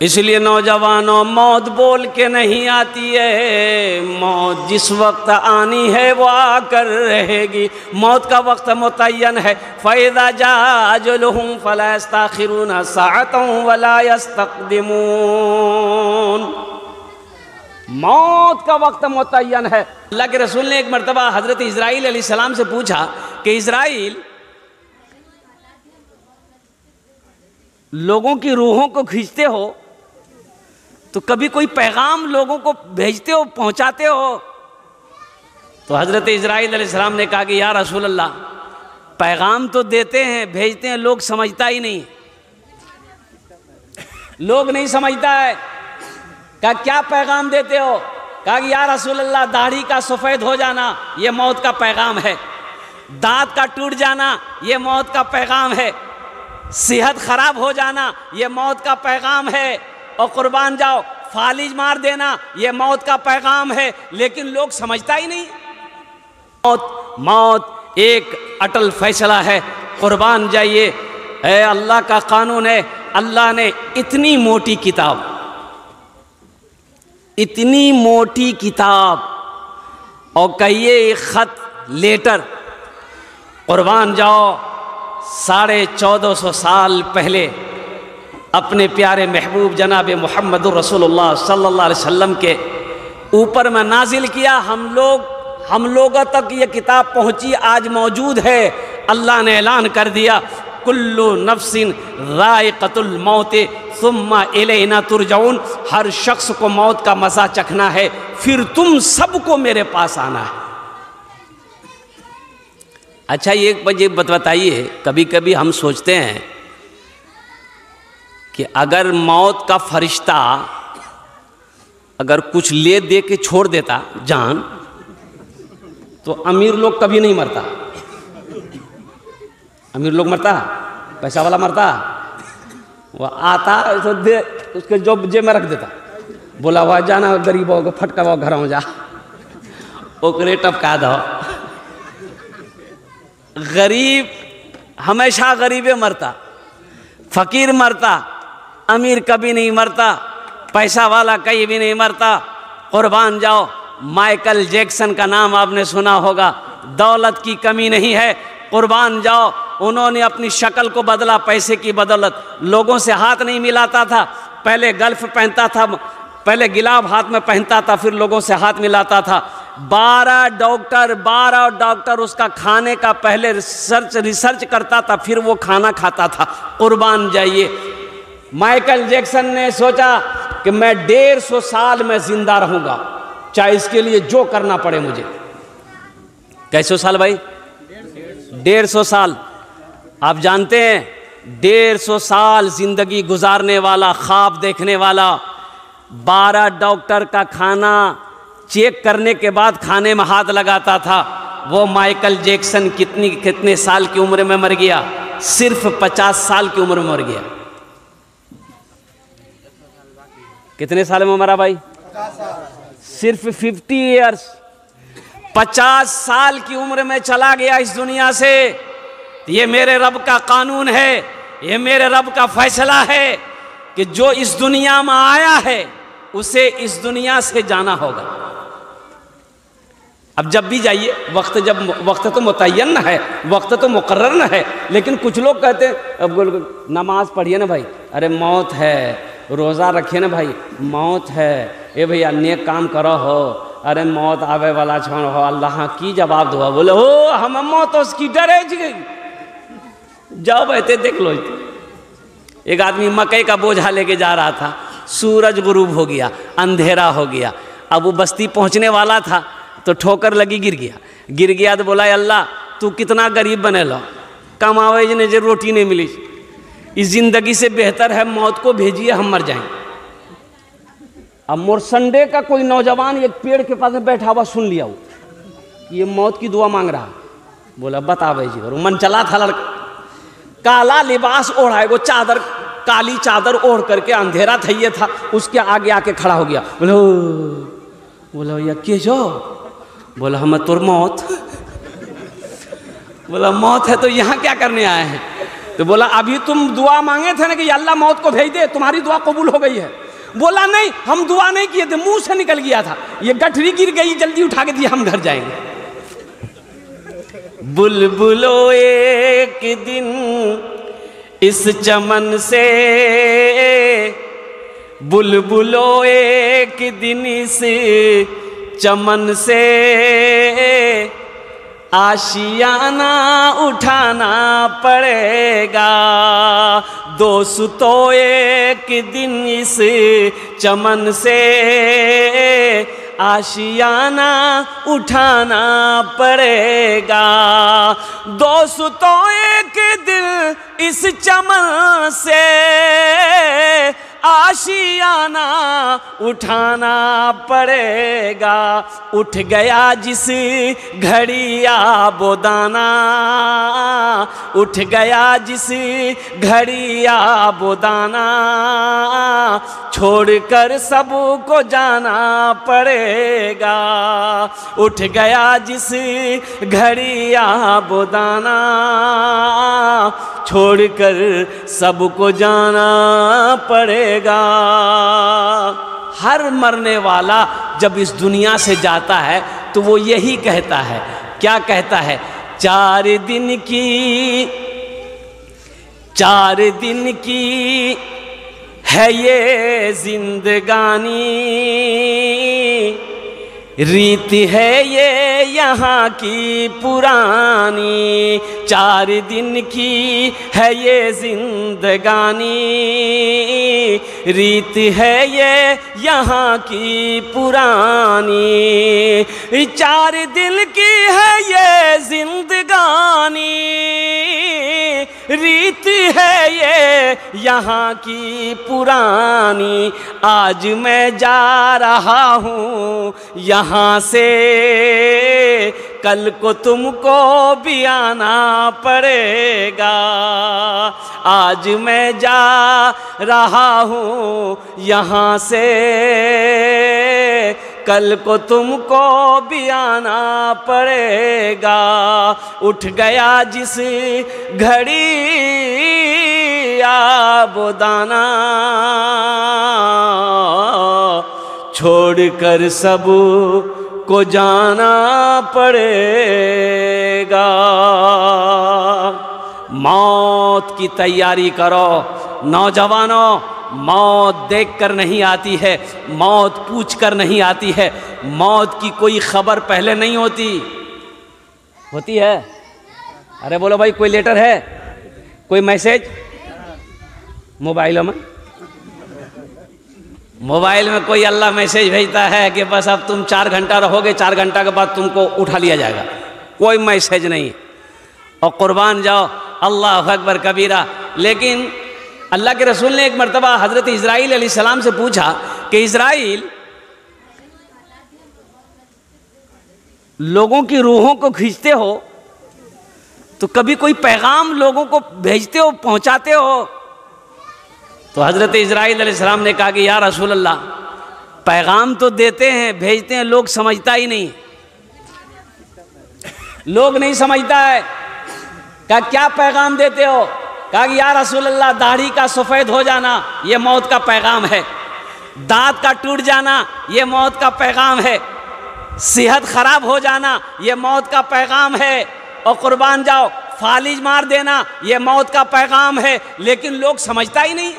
इसलिए नौजवानों, मौत बोल के नहीं आती है, मौत जिस वक्त आनी है वो आकर रहेगी। मौत का वक्त मुतय्यन है। फ़इज़ा जाअ अजलुहुम फ़ला यस्तअख़िरून साअतन वला यस्तक़दिमून। मौत का वक्त मुतय्यन है। अल्लाह के रसूल ने एक मरतबा हज़रत इज़राइल अलैहिस्सलाम से पूछा कि इज़राइल, लोगों की रूहों को खींचते हो तो कभी कोई पैगाम लोगों को भेजते हो, पहुंचाते हो? तो हज़रत इज़राइल अलैहिस्सलाम ने कहा कि या रसूल अल्लाह, पैगाम तो देते हैं, भेजते हैं, लोग समझता ही नहीं, लोग नहीं समझता है। कहा क्या पैगाम देते हो? कहा कि या रसूल अल्लाह, दाढ़ी का सफ़ेद हो जाना ये मौत का पैगाम है, दांत का टूट जाना ये मौत का पैगाम है, सेहत खराब हो जाना ये मौत का पैगाम है, और कुर्बान जाओ फालिज मार देना ये मौत का पैगाम है। लेकिन लोग समझता ही नहीं। मौत एक अटल फैसला है, कुर्बान जाइए, है अल्लाह का कानून है। अल्लाह ने इतनी मोटी किताब, इतनी मोटी किताब, और कहिए एक खत लेटर, कुर्बान जाओ 1450 साल पहले अपने प्यारे महबूब जनाब मुहम्मदुर रसूलुल्लाह सल्लल्लाहु अलैहि वसल्लम के ऊपर में नाजिल किया। हम लोगों तक ये किताब पहुंची, आज मौजूद है। अल्लाह ने ऐलान कर दिया, कुल्लु नफ्सिन राइक़तुल मौत सुम्मा इलैना तुरजाऊन। हर शख्स को मौत का मज़ा चखना है, फिर तुम सबको मेरे पास आना है। अच्छा, एक मुझे बताइए, कभी कभी हम सोचते हैं कि अगर मौत का फरिश्ता अगर कुछ ले दे के छोड़ देता जान, तो अमीर लोग कभी नहीं मरता। अमीर लोग मरता, पैसा वाला मरता, वह आता तो दे उसके जो जेब में रख देता, बोला हुआ जाना गरीबों को फटका हुआ घर हो जा, ओकरे टपका दो। गरीब हमेशा गरीबे मरता, फकीर मरता, अमीर कभी नहीं मरता, पैसा वाला कहीं भी नहीं मरता। कुर्बान जाओ, माइकल जैक्सन का नाम आपने सुना होगा, दौलत की कमी नहीं है। कुर्बान जाओ, उन्होंने अपनी शक्ल को बदला पैसे की बदौलत। लोगों से हाथ नहीं मिलाता था, पहले गल्फ पहनता था, पहले गिलाब हाथ में पहनता था, फिर लोगों से हाथ मिलाता था। 12 डॉक्टर उसका खाने का पहले रिसर्च करता था, फिर वो खाना खाता था। कुर्बान जाइए, माइकल जैक्सन ने सोचा कि मैं 150 साल में जिंदा रहूंगा, चाहे इसके लिए जो करना पड़े मुझे। कैसे साल भाई? 150 साल। आप जानते हैं 150 साल जिंदगी गुजारने वाला, ख्वाब देखने वाला, 12 डॉक्टर का खाना चेक करने के बाद खाने में हाथ लगाता था, वो माइकल जैक्सन कितने साल की उम्र में मर गया? सिर्फ 50 साल की उम्र में मर गया। कितने साल में मरा भाई? सिर्फ 50 ईयर्स, 50 साल की उम्र में चला गया इस दुनिया से। ये मेरे रब का कानून है, ये मेरे रब का फैसला है कि जो इस दुनिया में आया है उसे इस दुनिया से जाना होगा। अब जब भी जाइए, वक्त तो मुतय्यन है, वक्त तो मुकर्रर न है। लेकिन कुछ लोग कहते हैं अब नमाज पढ़िए ना भाई, अरे मौत है, रोज़ा रखिए ना भाई, मौत है, ये भैया नेक काम करो हो, अरे मौत आवे वाला छोड़ हो, अल्लाह की जवाब दो। बोले हो हम मौत उसकी डरे जाओ बैठे देख लो। एक आदमी मकई का बोझा लेके जा रहा था, सूरज गुरूब हो गया, अंधेरा हो गया। अब वो बस्ती पहुंचने वाला था तो ठोकर लगी, गिर गया। तो बोला अल्लाह तू कितना गरीब बने लो, कमावे ने जो रोटी नहीं मिली, इस जिंदगी से बेहतर है मौत को भेजिए, हम मर जाएं। अब मोरसंडे का कोई नौजवान एक पेड़ के पास में बैठा हुआ सुन लिया वो कि ये मौत की दुआ मांग रहा। बोला बतावे जी, और मन चला था लड़का, काला लिबास ओढ़ा है, वो चादर, काली चादर ओढ़ करके, अंधेरा था ये था, उसके आगे आके खड़ा हो गया। बोला भैया के जो? बोला हम तोर मौत। बोला मौत है तो यहाँ क्या करने आए हैं? तो बोला अभी तुम दुआ मांगे थे ना कि अल्लाह मौत को भेज दे, तुम्हारी दुआ कबूल हो गई है। बोला नहीं, हम दुआ नहीं किए थे, मुंह से निकल गया था, ये गठरी गिर गई, जल्दी उठा के दिया, हम घर जाएंगे। बुलबुलो एक दिन इस चमन से, बुलबुलो एक दिन इस चमन से, आशियाना उठाना पड़ेगा। दोस्तों एक दिन इस चमन से आशियाना उठाना पड़ेगा। दोस्तों एक दिन इस चमन से आशियाना उठाना पड़ेगा। उठ गया जिस घड़ी वो दाना, उठ गया जिस घड़ी वो दाना, छोड़कर सबको जाना पड़ेगा। उठ गया जिस घड़ी वो दाना, छोड़कर सबको जाना पड़ेगा। हर मरने वाला जब इस दुनिया से जाता है तो वो यही कहता है, क्या कहता है? 4 दिन की है ये जिंदगानी, रीत है ये यहाँ की पुरानी। 4 दिन की है ये जिंदगानी, रीत है ये यहाँ की पुरानी। 4 दिन की है ये जिंदगानी, रीत है ये यहाँ की पुरानी। आज मैं जा रहा हूँ यहाँ से, कल को तुमको भी आना पड़ेगा। आज मैं जा रहा हूँ यहाँ से, कल को तुमको भी आना पड़ेगा। उठ गया जिस घड़ी वो दाना, छोड़कर सब को जाना पड़ेगा। मौत की तैयारी करो नौजवानों। मौत देखकर नहीं आती है, मौत पूछकर नहीं आती है। मौत की कोई खबर पहले नहीं होती, होती है? अरे बोलो भाई, कोई लेटर है, कोई मैसेज मोबाइलों में? मोबाइल में कोई अल्लाह मैसेज भेजता है कि बस अब तुम 4 घंटा रहोगे, 4 घंटा के बाद तुमको उठा लिया जाएगा? कोई मैसेज नहीं। और कुर्बान जाओ, अल्लाह अकबर कबीरा। लेकिन अल्लाह के रसूल ने एक मर्तबा हज़रत इज़राइल अलैहिस्सलाम से पूछा कि इज़राइल, लोगों की रूहों को खींचते हो तो कभी कोई पैगाम लोगों को भेजते हो, पहुंचाते हो? तो हज़रत इज़राइल अलैहिस्सलाम ने कहा कि या रसूल अल्लाह, पैगाम तो देते हैं, भेजते हैं, लोग समझता ही नहीं, लोग नहीं समझता है। कहा क्या पैगाम देते हो? कहा कि या रसूल अल्लाह, दाढ़ी का सफ़ेद हो जाना ये मौत का पैगाम है, दांत का टूट जाना ये मौत का पैगाम है, सेहत खराब हो जाना ये मौत का पैगाम है, और कुर्बान जाओ फालिज मार देना ये मौत का पैगाम है। लेकिन लोग समझता ही नहीं।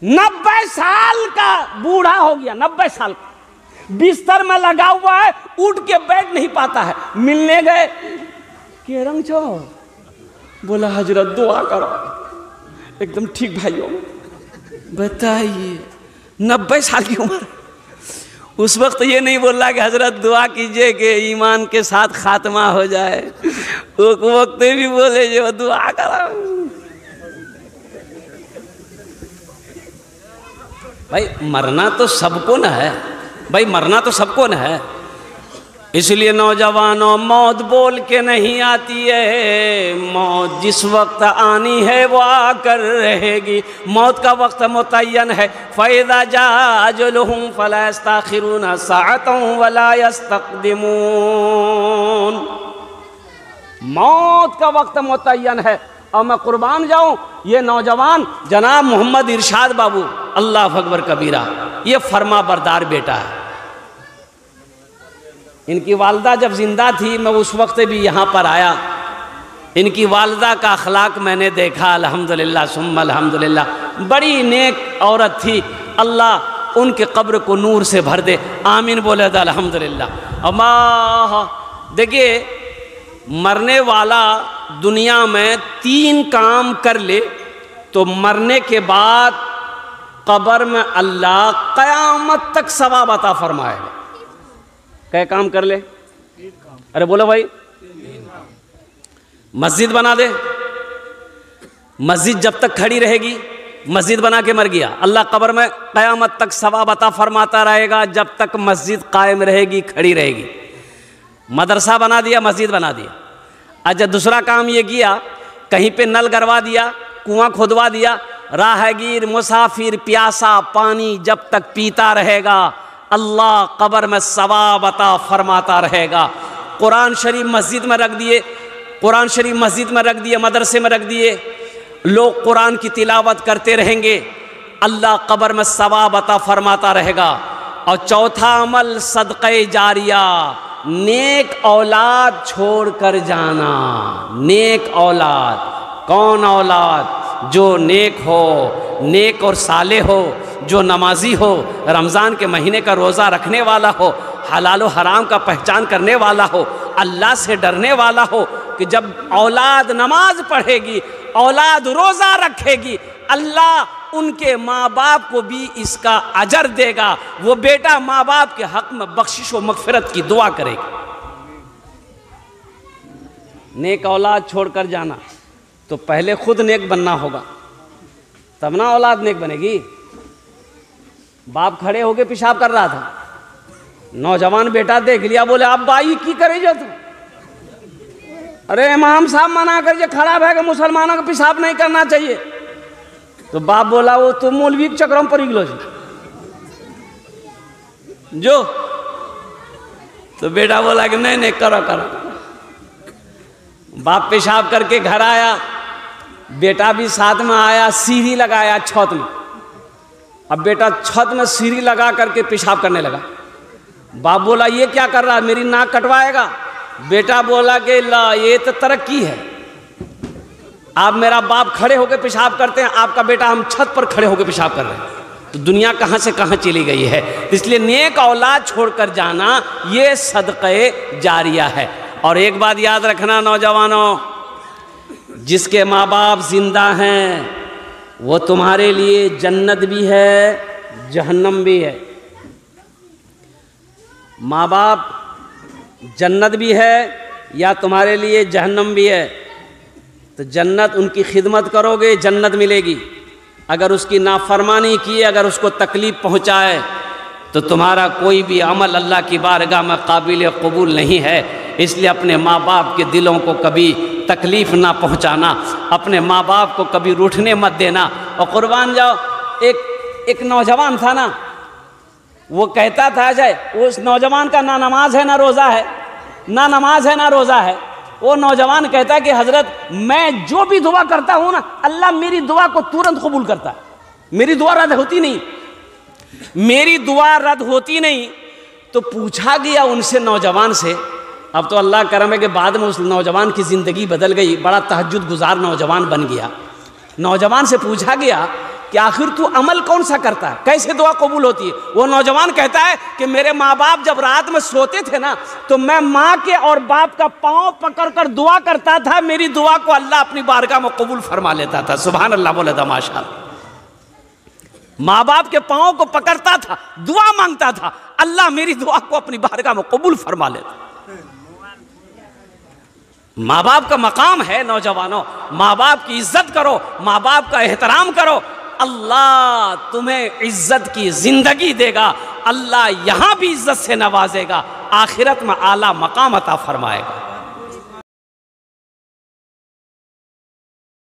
90 साल का बूढ़ा हो गया, 90 साल का, बिस्तर में लगा हुआ है, उठ के बैठ नहीं पाता है। मिलने गए, के रंग छो? बोला हजरत दुआ करो। एकदम ठीक भाइयों, बताइए 90 साल की उम्र। उस वक्त ये नहीं बोल रहा कि हजरत दुआ कीजिए कि ईमान के साथ खात्मा हो जाए, उस वक्त भी बोले जो दुआ करो। भाई मरना तो सबको न है, भाई मरना तो सबको न है। इसलिए नौजवानों, मौत बोल के नहीं आती है, मौत जिस वक्त आनी है वो आकर रहेगी। मौत का वक्त मुतय्यन है। फ़इज़ा जाअ अजलुहुम फ़ला यस्तअख़िरूना साअतन वला यस्तक़दिमून। मौत का वक्त मुतय्यन है और मैं कुर्बान जाऊं। ये नौजवान जनाब मोहम्मद इरशाद बाबू, अल्लाह अकबर कबीरा, ये फरमा बरदार बेटा है। इनकी वालदा जब जिंदा थी, मैं उस वक्त भी यहाँ पर आया। इनकी वालदा का अखलाक मैंने देखा, अल्हम्दुलिल्लाह सुम्मा अल्हम्दुलिल्लाह। बड़ी नेक औरत थी, अल्लाह उनके कब्र को नूर से भर दे, आमीन बोले दा अल्हम्दुलिल्लाह। अम्मा देखिए, मरने वाला दुनिया में 3 काम कर ले तो मरने के बाद कब्र में अल्लाह क़यामत तक सवाब अता फरमाएगा। क्या काम कर ले? अरे बोलो भाई। मस्जिद बना दे, मस्जिद जब तक खड़ी रहेगी, मस्जिद बना के मर गया, अल्लाह कब्र में क़यामत तक सवाब अता फरमाता रहेगा जब तक मस्जिद कायम रहेगी, खड़ी रहेगी। मदरसा बना दिया, मस्जिद बना दिया। अच्छा, दूसरा काम ये किया, कहीं पे नल गड़वा दिया, कुआं खोदवा दिया, राहगीर मुसाफिर प्यासा पानी जब तक पीता रहेगा अल्लाह कब्र में सवाब अता फरमाता रहेगा। कुरान शरीफ मस्जिद में रख दिए, कुरान शरीफ मस्जिद में रख दिए, मदरसे में रख दिए, लोग कुरान की तिलावत करते रहेंगे, अल्लाह कब्र में सवाब अता फरमाता रहेगा। और चौथा अमल सदक़े जारिया, नेक औलाद छोड़ कर जाना। नेक औलाद, कौन औलाद? जो नेक हो, नेक और साले हो, जो नमाजी हो, रमज़ान के महीने का रोज़ा रखने वाला हो, हलाल व हराम का पहचान करने वाला हो, अल्लाह से डरने वाला हो कि जब औलाद नमाज पढ़ेगी, औलाद रोज़ा रखेगी, अल्लाह उनके माँ बाप को भी इसका अजर देगा। वो बेटा माँ बाप के हक़ में बख्शिश व मग़फ़िरत की दुआ करेगी। नेक औलाद छोड़ कर जाना, तो पहले खुद नेक बनना होगा, तब ना औलाद नेक बनेगी। बाप खड़े होके पेशाब कर रहा था, नौजवान बेटा देख लिया, बोले अब बाई की करे जो तू? अरे इमाम साहब मना कर, जो खराब है कि मुसलमानों को पेशाब नहीं करना चाहिए। तो बाप बोला वो तो मौलवी के चक्रों पर निकलो जो। तो बेटा बोला कि नहीं नहीं करो करो। बाप पेशाब करके घर आया, बेटा भी साथ में आया, सीढ़ी लगाया छत में। अब बेटा छत में सीढ़ी लगा करके पेशाब करने लगा। बाप बोला ये क्या कर रहा है, मेरी नाक कटवाएगा? बेटा बोला कि ला ये तो तरक्की है, आप मेरा बाप खड़े होकर पेशाब करते हैं, आपका बेटा हम छत पर खड़े होकर पेशाब कर रहे हैं, तो दुनिया कहाँ से कहाँ चली गई है। इसलिए नेक औलाद छोड़कर जाना ये सदक़े जारिया है। और एक बात याद रखना नौजवानों, जिसके माँ बाप जिंदा हैं वो तुम्हारे लिए जन्नत भी है, जहन्नम भी है। माँ बाप जन्नत भी है या तुम्हारे लिए जहन्नम भी है। तो जन्नत, उनकी खिदमत करोगे जन्नत मिलेगी, अगर उसकी नाफरमानी की, अगर उसको तकलीफ़ पहुँचाए तो तुम्हारा कोई भी अमल अल्लाह की बारगाह में काबिल कबूल नहीं है। इसलिए अपने माँ बाप के दिलों को कभी तकलीफ़ ना पहुँचाना, अपने माँ बाप को कभी रूठने मत देना और कुर्बान जाओ। एक नौजवान था ना, वो कहता था, जाए उस नौजवान का ना नमाज है ना रोज़ा है, ना नमाज है ना रोज़ा है। वो नौजवान कहता है कि हज़रत मैं जो भी दुआ करता हूँ ना, अल्लाह मेरी दुआ को तुरंत कबूल करता है, मेरी दुआ रद्द होती नहीं, मेरी दुआ रद्द होती नहीं। तो पूछा गया उनसे, नौजवान से, अब तो अल्लाह करम है कि बाद में उस नौजवान की ज़िंदगी बदल गई, बड़ा तहज्जुद गुजार नौजवान बन गया। नौजवान से पूछा गया कि आखिर तू अमल कौन सा करता है, कैसे दुआ कबूल होती है? वो नौजवान कहता है कि मेरे माँ बाप जब रात में सोते थे ना, तो मैं माँ के और बाप का पाँव पकड़ कर दुआ करता था, मेरी दुआ को अल्लाह अपनी बारगाह में कबूल फरमा लेता था। सुभान अल्लाह बोले था माशाअल्लाह। माँ बाप के पाँव को पकड़ता था, दुआ मांगता था, अल्लाह मेरी दुआ को अपनी बारगाह में कबूल फरमा लेता। माँ बाप का मकाम है नौजवानों, माँ बाप की इज्जत करो, माँ बाप का एहतराम करो, अल्लाह तुम्हें इज्जत की जिंदगी देगा, अल्लाह यहाँ भी इज्जत से नवाजेगा, आखिरत में आला मकाम अता फरमाएगा।